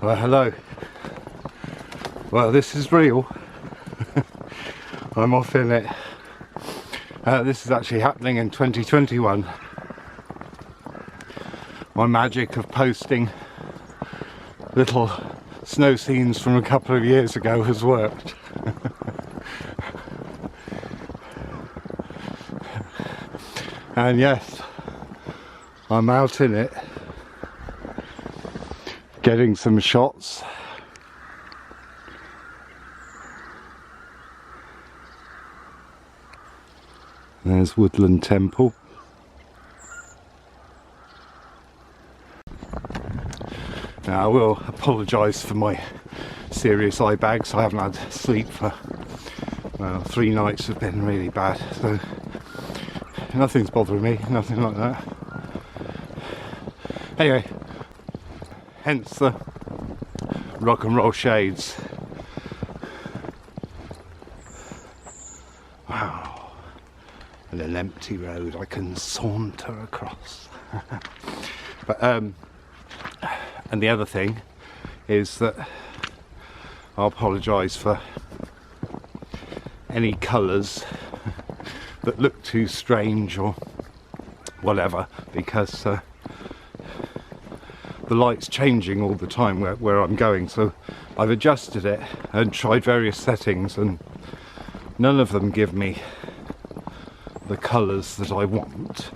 Well, hello. Well, this is real. I'm off in it. This is actually happening in 2021. My magic of posting little snow scenes from a couple of years ago has worked. And yes, I'm out in it, getting some shots. There's Woodland Temple. Now I will apologise for my serious eye bags. I haven't had sleep for, well, 3 nights have been really bad, so nothing's bothering me, nothing like that. Anyway, hence the rock and roll shades. Wow. And an empty road I can saunter across. But and the other thing is that I'll apologise for any colours that look too strange or whatever, because the light's changing all the time where I'm going, so I've adjusted it and tried various settings and none of them give me the colours that I want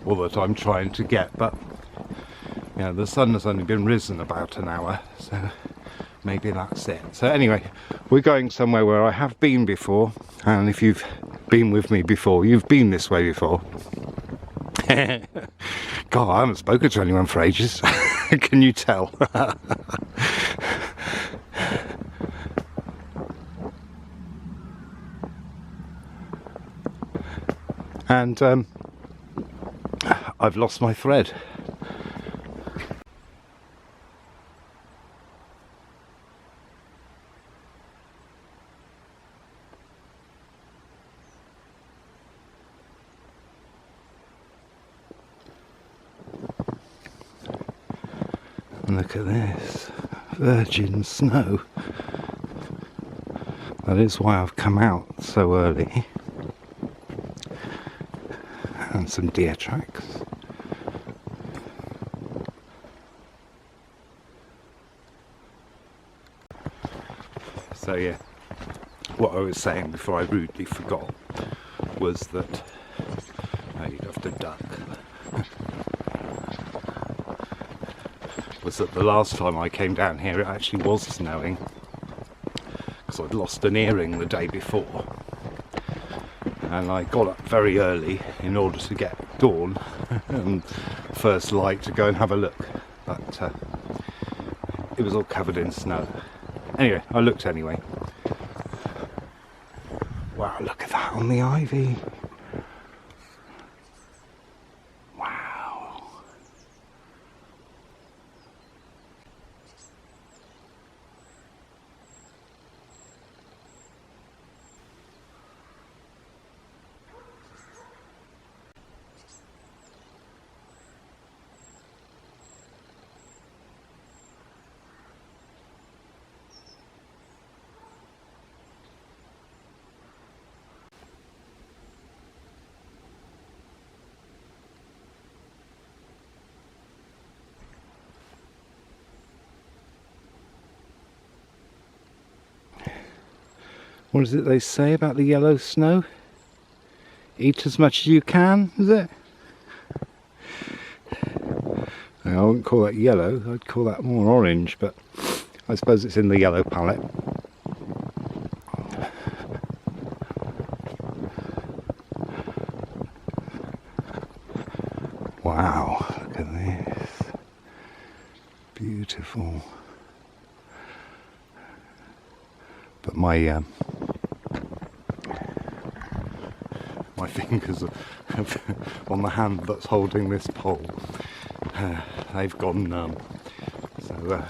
or that I'm trying to get. But yeah, the sun has only been risen about an hour, so maybe that's it. So anyway, we're going somewhere where I have been before, and if you've been with me before, you've been this way before. God, I haven't spoken to anyone for ages. Can you tell? And I've lost my thread. And look at this, virgin snow. That is why I've come out so early. And some deer tracks. So yeah, what I was saying before I rudely forgot was that you'd have to duck. Was that the last time I came down here it actually was snowing, because I'd lost an earring the day before. And I got up very early in order to get dawn and first light to go and have a look, but it was all covered in snow. Anyway, I looked anyway. Wow, look at that on the ivy. Wow. What is it they say about the yellow snow? Eat as much as you can, is it? I wouldn't call that yellow, I'd call that more orange, but I suppose it's in the yellow palette. Wow, look at this. Beautiful. But my fingers on the hand that's holding this pole, they've gone numb. So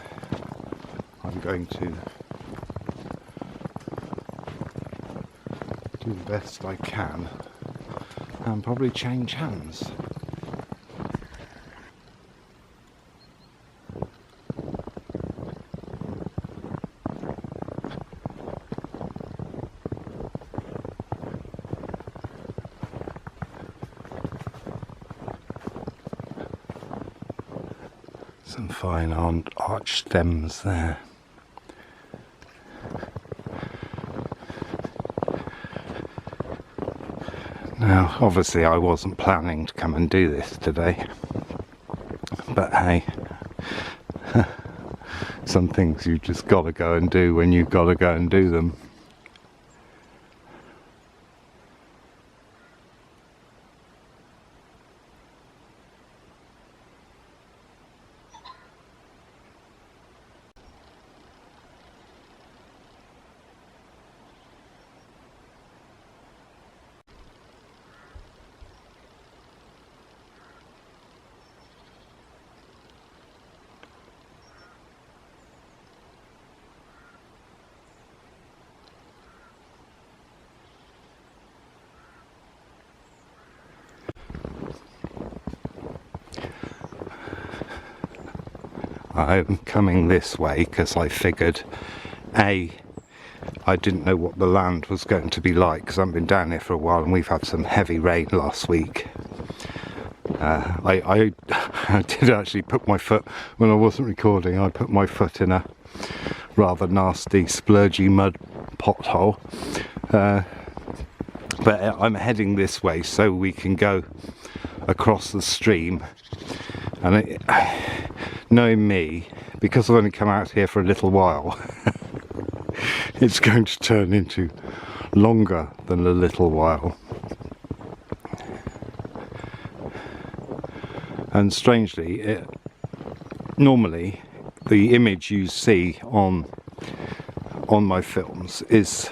I'm going to do the best I can and probably change hands. Some fine arch stems there. Now, obviously I wasn't planning to come and do this today, but hey, some things you just gotta go and do when you've gotta go and do them. I'm coming this way because I figured, I didn't know what the land was going to be like because I've been down here for a while and we've had some heavy rain last week. I did actually put my foot, when I wasn't recording, I put my foot in a rather nasty splurgy mud pothole. But I'm heading this way so we can go across the stream, and knowing me, because I've only come out here for a little while, it's going to turn into longer than a little while. And strangely, normally the image you see on my films is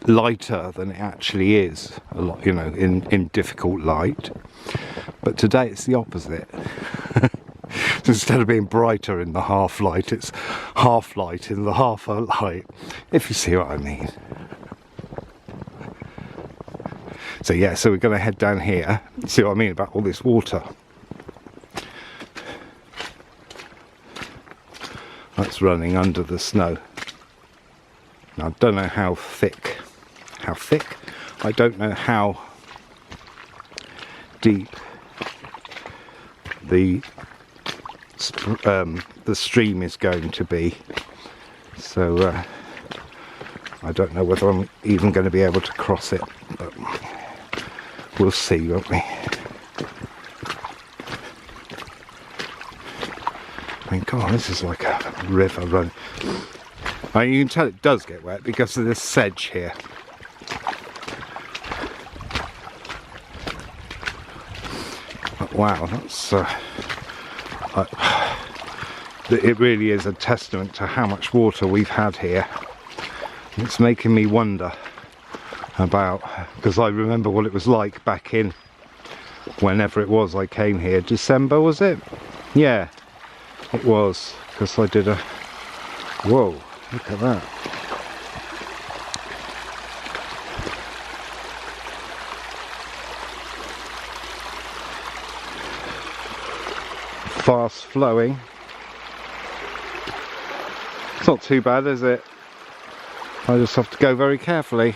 lighter than it actually is, a lot, you know, in difficult light. But today it's the opposite. Instead of being brighter in the half light, it's half light in the half light, if you see what I mean. So yeah, so we're going to head down here, see what I mean about all this water. That's running under the snow. Now, I don't know how thick, I don't know how deep the stream is going to be, so I don't know whether I'm even going to be able to cross it, but we'll see, won't we? I mean, God, this is like a river run. I mean, you can tell it does get wet because of this sedge here. But wow, that's it really is a testament to how much water we've had here. It's making me wonder about, because I remember what it was like back in whenever it was I came here. December, was it? Yeah, it was, because I did a, whoa, look at that. Fast flowing. It's not too bad, is it? I just have to go very carefully.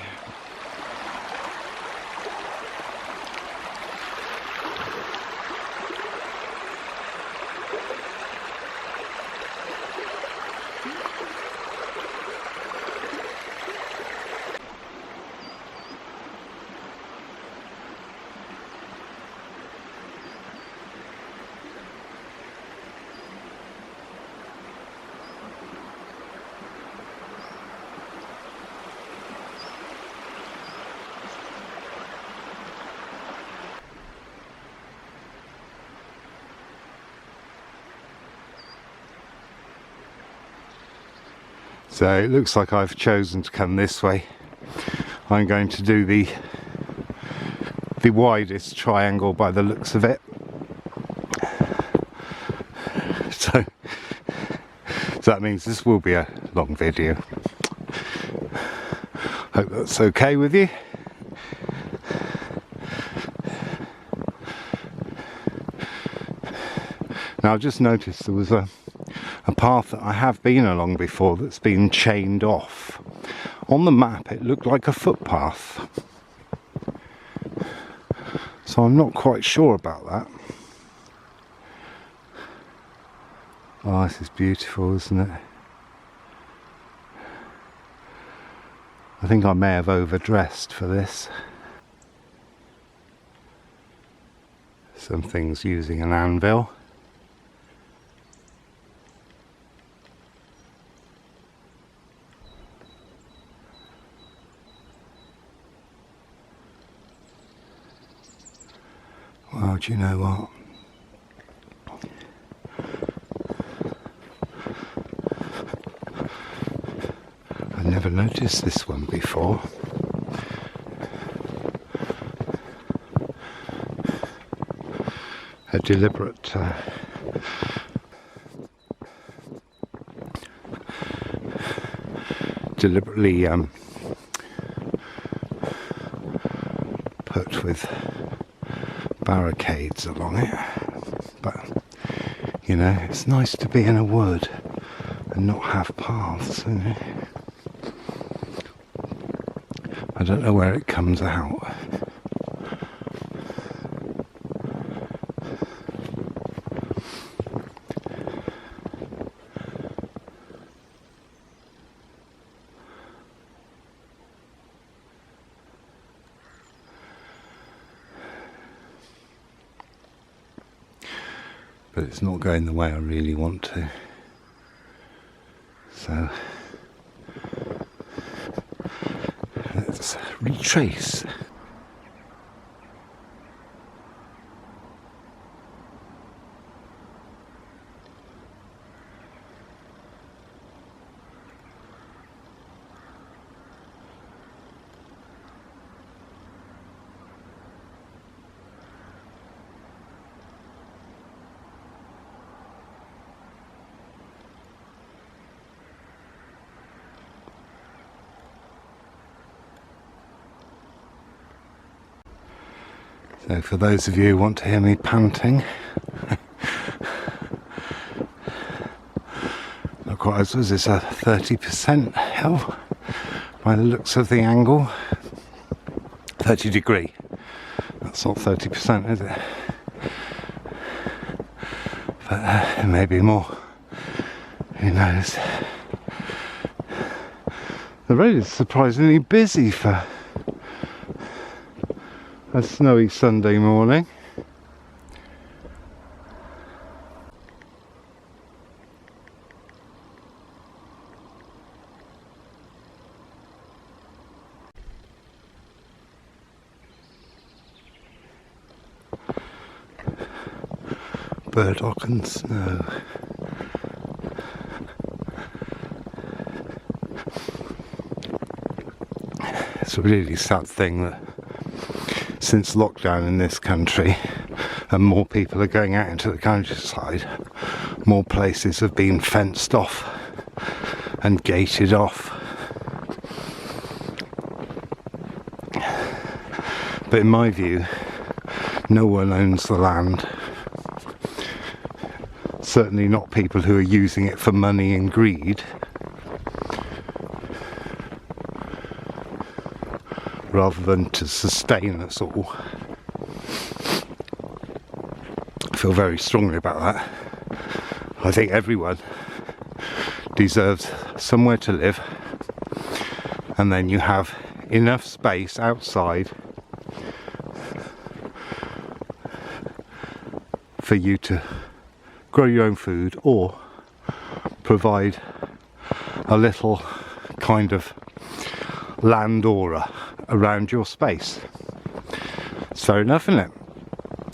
So it looks like I've chosen to come this way. I'm going to do the widest triangle by the looks of it. So that means this will be a long video. Hope that's okay with you. Now I've just noticed there was a path that I have been along before that's been chained off. On the map it looked like a footpath, so I'm not quite sure about that. Oh, this is beautiful, isn't it? I think I may have overdressed for this. Some things using an anvil. Well, do you know what? I never noticed this one before. A deliberate deliberately put with barricades along it, but you know, it's nice to be in a wood and not have paths, isn't it? I don't know where it comes out. But it's not going the way I really want to. So let's retrace. So for those of you who want to hear me panting, not quite, was this a 30% hill by the looks of the angle? 30 degree. That's not 30%, is it? But it may be more. Who knows? The road is surprisingly busy for a snowy Sunday morning. Burdock and snow. It's a really sad thing that since lockdown in this country and more people are going out into the countryside, more places have been fenced off and gated off. But in my view, no one owns the land. Certainly not people who are using it for money and greed. Rather than to sustain us all. I feel very strongly about that. I think everyone deserves somewhere to live, and then you have enough space outside for you to grow your own food or provide a little kind of land aura around your space. It's fair enough, isn't it?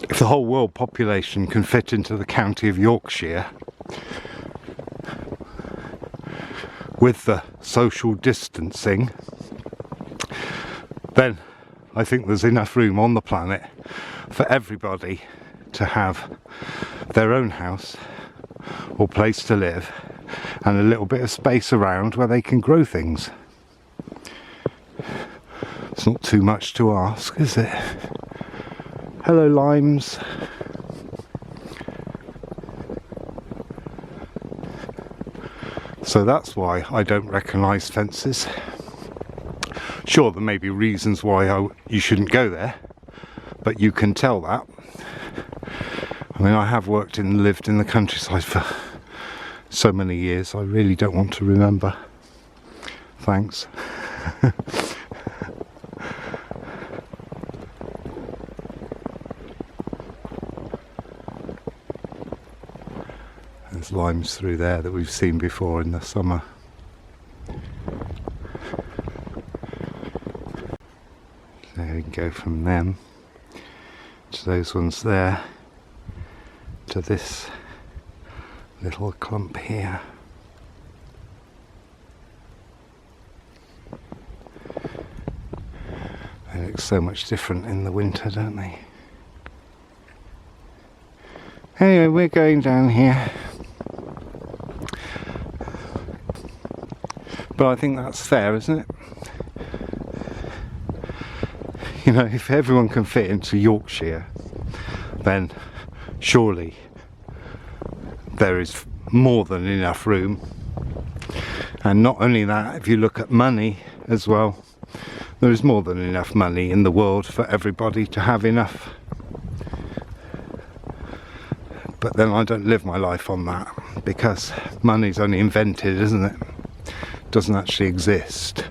If the whole world population can fit into the county of Yorkshire with the social distancing, then I think there's enough room on the planet for everybody to have their own house or place to live and a little bit of space around where they can grow things. It's not too much to ask, is it? Hello, limes. So that's why I don't recognise fences. Sure, there may be reasons why you shouldn't go there, but you can tell that. I mean, I have worked and lived in the countryside for so many years, I really don't want to remember. Thanks. There's limes through there that we've seen before in the summer. There we can go from them to those ones there to this little clump here. They look so much different in the winter, don't they? Anyway, we're going down here. But I think that's fair, isn't it? You know, if everyone can fit into Yorkshire, then surely there is more than enough room. And not only that, if you look at money as well, there is more than enough money in the world for everybody to have enough. But then I don't live my life on that, because money's only invented, isn't it? It doesn't actually exist.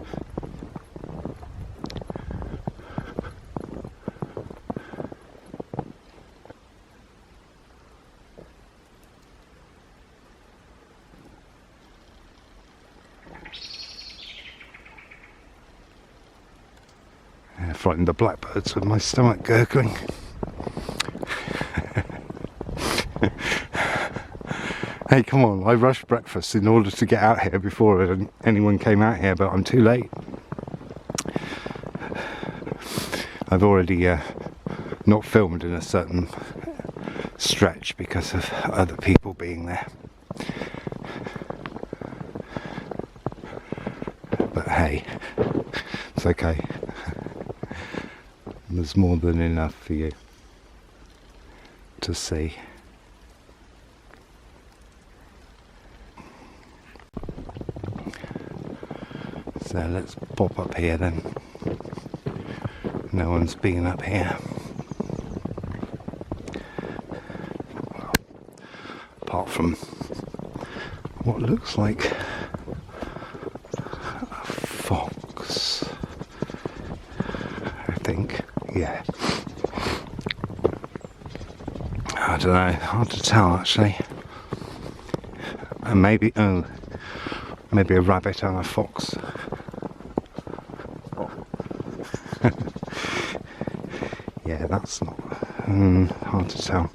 I frightened the blackbirds with my stomach gurgling. Hey, come on, I rushed breakfast in order to get out here before anyone came out here, but I'm too late. I've already not filmed in a certain stretch because of other people being there. But hey, it's okay. There's more than enough for you to see. So let's pop up here then. No one's been up here. Well, apart from what looks like a fox, I think. Yeah. I don't know, hard to tell actually. And maybe, oh, maybe a rabbit and a fox. Yeah, that's not hard to tell.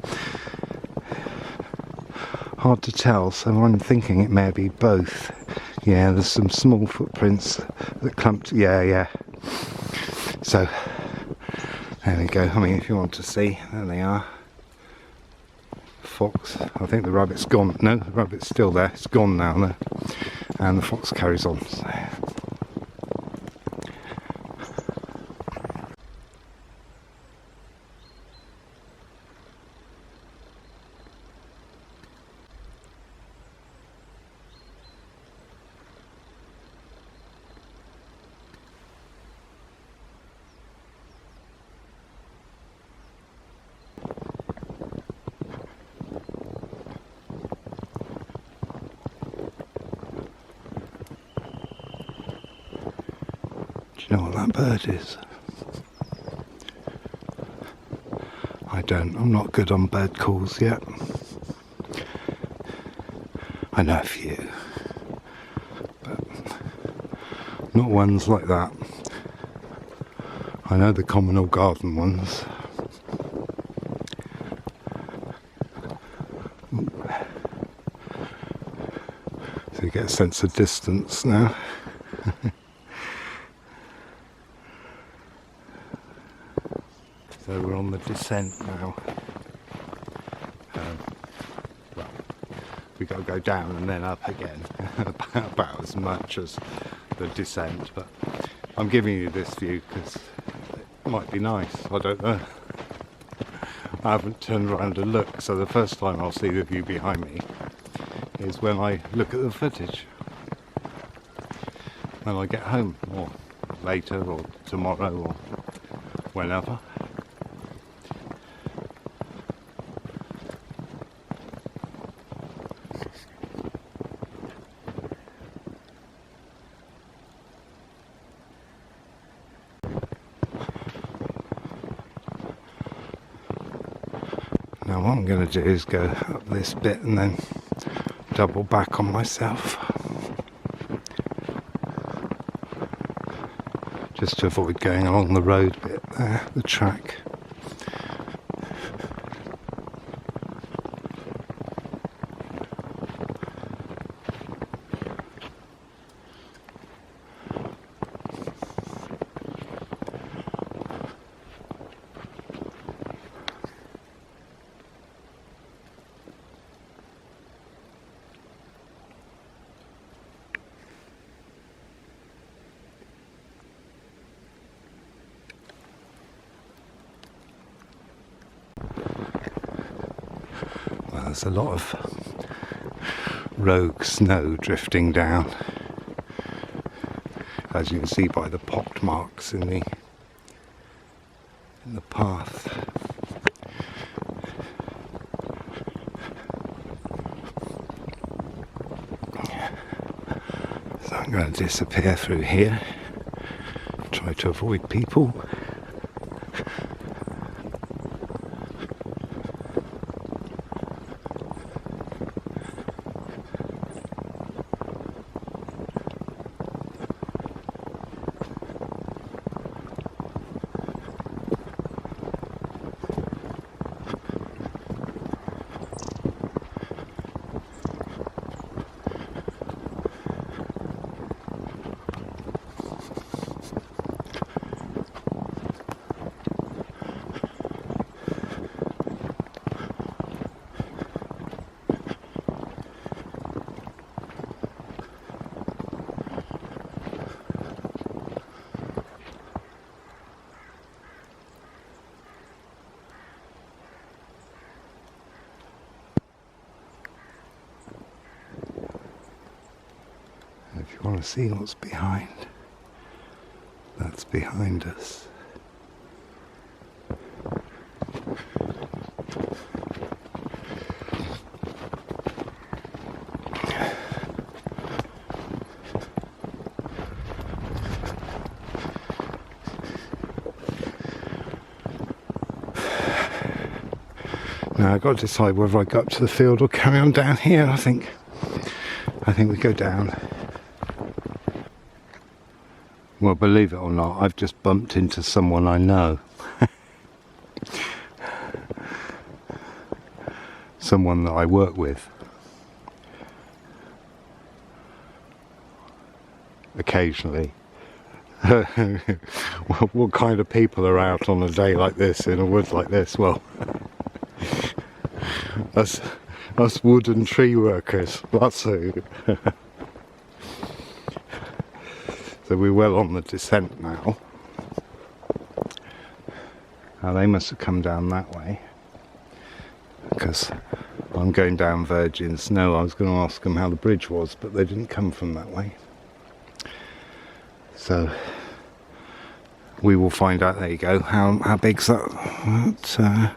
Hard to tell, so I'm thinking it may be both. Yeah, there's some small footprints that clumped. Yeah. So there we go. I mean, if you want to see, there they are. Fox. I think the rabbit's gone. No, the rabbit's still there. It's gone now, though. And the fox carries on. So. Do you know what that bird is? I don't. I'm not good on bird calls yet. I know a few, but not ones like that. I know the common or garden ones. So you get a sense of distance now. So we're on the descent now. Well, we got to go down and then up again, about as much as the descent. But I'm giving you this view because it might be nice. I don't know. I haven't turned around to look, so the first time I'll see the view behind me is when I look at the footage. When I get home, or later, or tomorrow, or whenever. what I'm going to do is go up this bit and then double back on myself, just to avoid going along the road bit there, the track. There's a lot of rogue snow drifting down, as you can see by the pock marks in the path. So I'm going to disappear through here, try to avoid people. If you want to see what's behind, that's behind us. Now I've got to decide whether I go up to the field or carry on down here. I think we go down. Well, believe it or not, I've just bumped into someone I know. Someone that I work with. Occasionally. What kind of people are out on a day like this, in a wood like this? Well, us wood and tree workers, that's who. So we're well on the descent now. Now they must have come down that way, because I'm going down virgin snow. I was going to ask them how the bridge was, but they didn't come from that way. So we will find out. There you go. How big's that?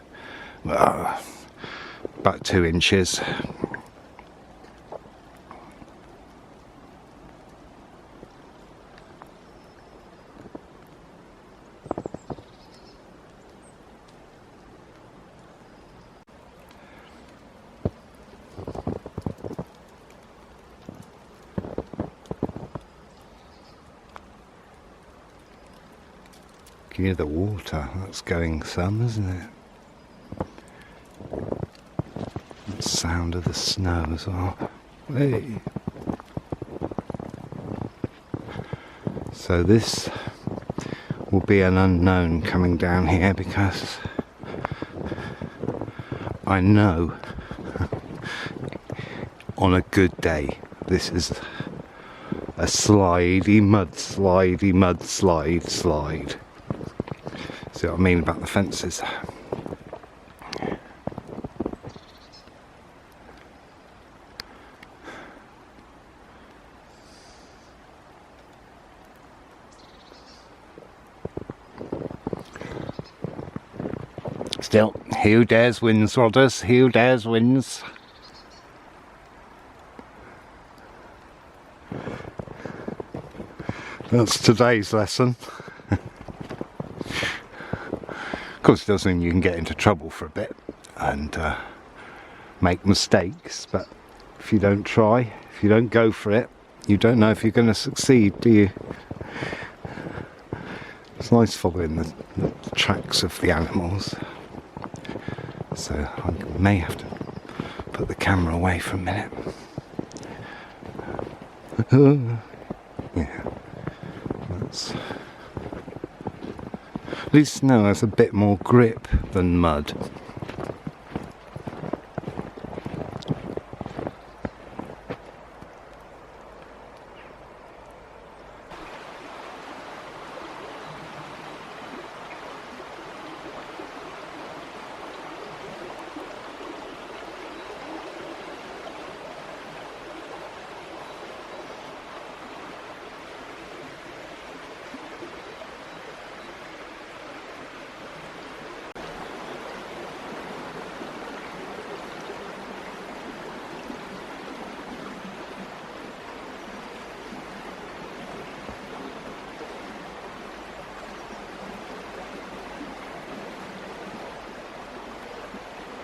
About 2 inches. You hear the water, that's going some, isn't it? The sound of the snow as well. Hey. So this will be an unknown coming down here, because I know on a good day this is a slidey mud slide. See what I mean about the fences? Still, who dares wins, Rodders? Who dares wins? That's today's lesson. Of course, it does mean you can get into trouble for a bit. and make mistakes, but if you don't try, if you don't go for it, you don't know if you're going to succeed, do you? It's nice following the tracks of the animals, so I may have to put the camera away for a minute. Yeah, that's... At least snow has a bit more grip than mud.